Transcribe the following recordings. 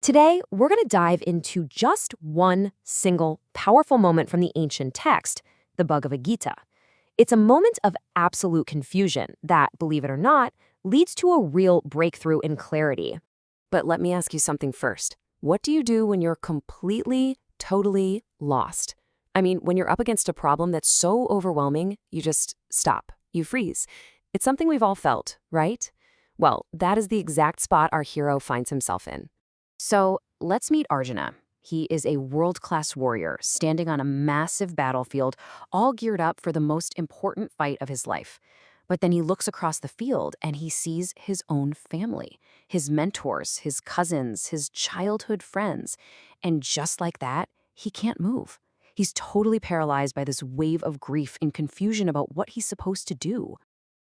Today, we're going to dive into just one single powerful moment from the ancient text, the Bhagavad-Gītā. It's a moment of absolute confusion that, believe it or not, leads to a real breakthrough in clarity. But let me ask you something first. What do you do when you're completely, totally lost? I mean, when you're up against a problem that's so overwhelming, you just stop. You freeze. It's something we've all felt, right? Well, that is the exact spot our hero finds himself in. So let's meet Arjuna. He is a world-class warrior standing on a massive battlefield, all geared up for the most important fight of his life. But then he looks across the field and he sees his own family, his mentors, his cousins, his childhood friends. And just like that, he can't move. He's totally paralyzed by this wave of grief and confusion about what he's supposed to do.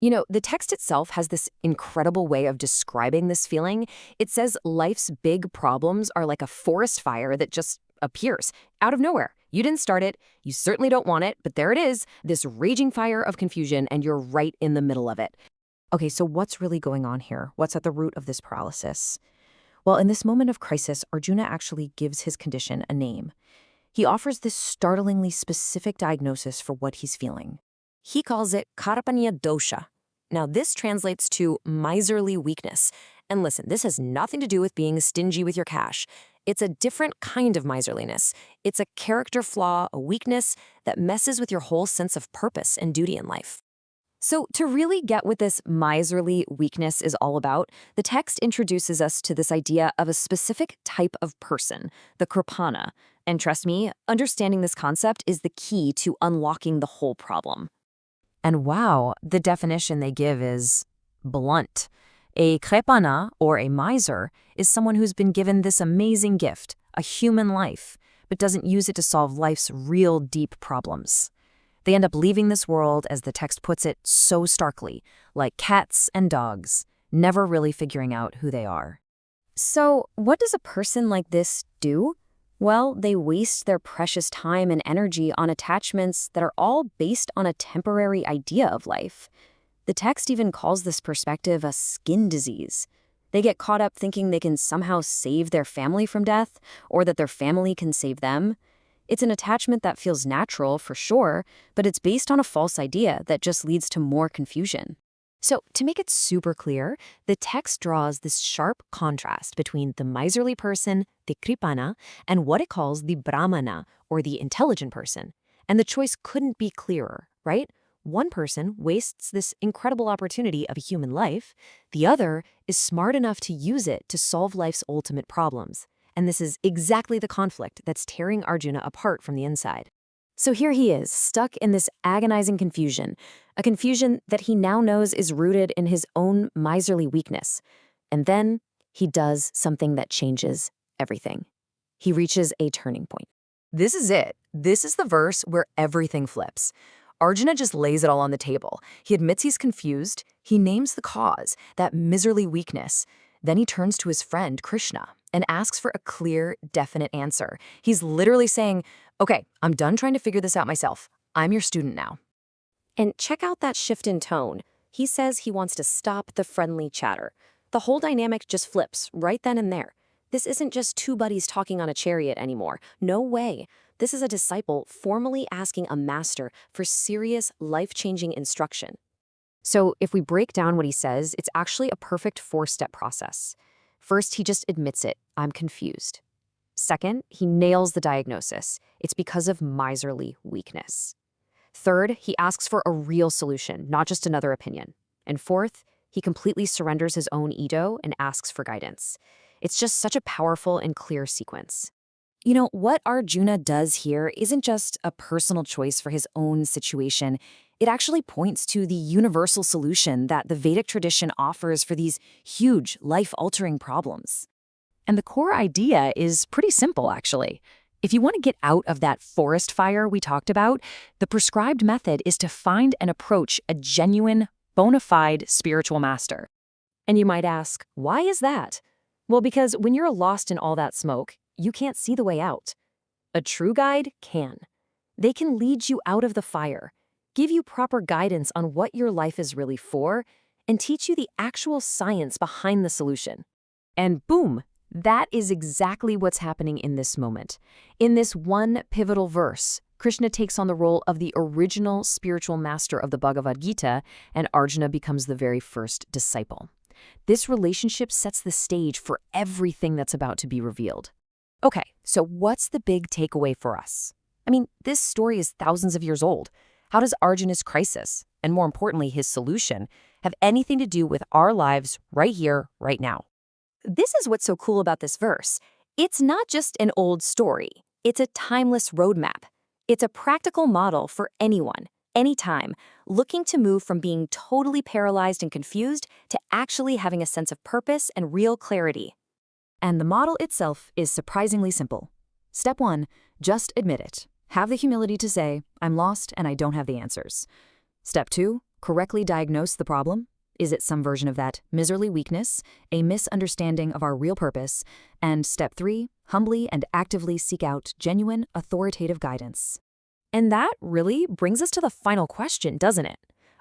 You know, the text itself has this incredible way of describing this feeling. It says life's big problems are like a forest fire that just appears out of nowhere. You didn't start it, you certainly don't want it, but there it is, this raging fire of confusion, and you're right in the middle of it. Okay, so what's really going on here? What's at the root of this paralysis? Well, in this moment of crisis, Arjuna actually gives his condition a name. He offers this startlingly specific diagnosis for what he's feeling. He calls it kārpaṇya-doṣa. Now, this translates to miserly weakness. And listen, this has nothing to do with being stingy with your cash. It's a different kind of miserliness. It's a character flaw, a weakness that messes with your whole sense of purpose and duty in life. So to really get what this miserly weakness is all about, the text introduces us to this idea of a specific type of person, the Kṛṣṇa. And trust me, understanding this concept is the key to unlocking the whole problem. And wow, the definition they give is blunt. A kṛṣṇa, or a miser, is someone who's been given this amazing gift, a human life, but doesn't use it to solve life's real deep problems. They end up leaving this world, as the text puts it so starkly, like cats and dogs, never really figuring out who they are. So, what does a person like this do? Well, they waste their precious time and energy on attachments that are all based on a temporary idea of life. The text even calls this perspective a skin disease. They get caught up thinking they can somehow save their family from death, or that their family can save them. It's an attachment that feels natural, for sure, but it's based on a false idea that just leads to more confusion. So, to make it super clear, the text draws this sharp contrast between the miserly person, the kṛṣṇa, and what it calls the brahmana, or the intelligent person. And the choice couldn't be clearer, right? One person wastes this incredible opportunity of a human life. The other is smart enough to use it to solve life's ultimate problems. And this is exactly the conflict that's tearing Arjuna apart from the inside. So here he is, stuck in this agonizing confusion, a confusion that he now knows is rooted in his own miserly weakness. And then he does something that changes everything. He reaches a turning point. This is it. This is the verse where everything flips. Arjuna just lays it all on the table. He admits he's confused. He names the cause, that miserly weakness. Then he turns to his friend, Kṛṣṇa, and asks for a clear, definite answer. He's literally saying, okay, I'm done trying to figure this out myself. I'm your student now. And check out that shift in tone. He says he wants to stop the friendly chatter. The whole dynamic just flips right then and there. This isn't just two buddies talking on a chariot anymore. No way. This is a disciple formally asking a master for serious, life-changing instruction. So if we break down what he says, it's actually a perfect four-step process. First, he just admits it. I'm confused. Second, he nails the diagnosis. It's because of miserly weakness. Third, he asks for a real solution, not just another opinion. And fourth, he completely surrenders his own ego and asks for guidance. It's just such a powerful and clear sequence. You know, what Arjuna does here isn't just a personal choice for his own situation. It actually points to the universal solution that the Vedic tradition offers for these huge, life-altering problems. And the core idea is pretty simple, actually. If you want to get out of that forest fire we talked about, the prescribed method is to find and approach a genuine, bona fide spiritual master. And you might ask, why is that? Well, because when you're lost in all that smoke, you can't see the way out. A true guide can. They can lead you out of the fire, give you proper guidance on what your life is really for, and teach you the actual science behind the solution. And boom, That is exactly what's happening in this moment. In this one pivotal verse, Kṛṣṇa takes on the role of the original spiritual master of the Bhagavad-Gītā, and Arjuna becomes the very first disciple. This relationship sets the stage for everything that's about to be revealed. Okay, so what's the big takeaway for us? I mean, this story is thousands of years old. How does Arjuna's crisis, and more importantly, his solution, have anything to do with our lives right here, right now? This is what's so cool about this verse. It's not just an old story. It's a timeless roadmap. It's a practical model for anyone, anytime, looking to move from being totally paralyzed and confused to actually having a sense of purpose and real clarity. And the model itself is surprisingly simple. Step 1, just admit it. Have the humility to say, I'm lost and I don't have the answers. Step 2, correctly diagnose the problem. Is it some version of that miserly weakness, a misunderstanding of our real purpose? And step 3, humbly and actively seek out genuine, authoritative guidance. And that really brings us to the final question, doesn't it?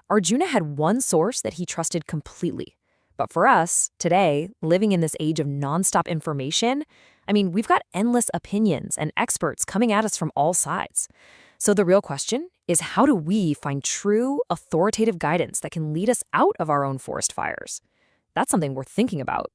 Arjuna had one source that he trusted completely. But for us, today, living in this age of nonstop information, I mean, we've got endless opinions and experts coming at us from all sides. So the real question is, how do we find true, authoritative guidance that can lead us out of our own forest fires? That's something worth thinking about.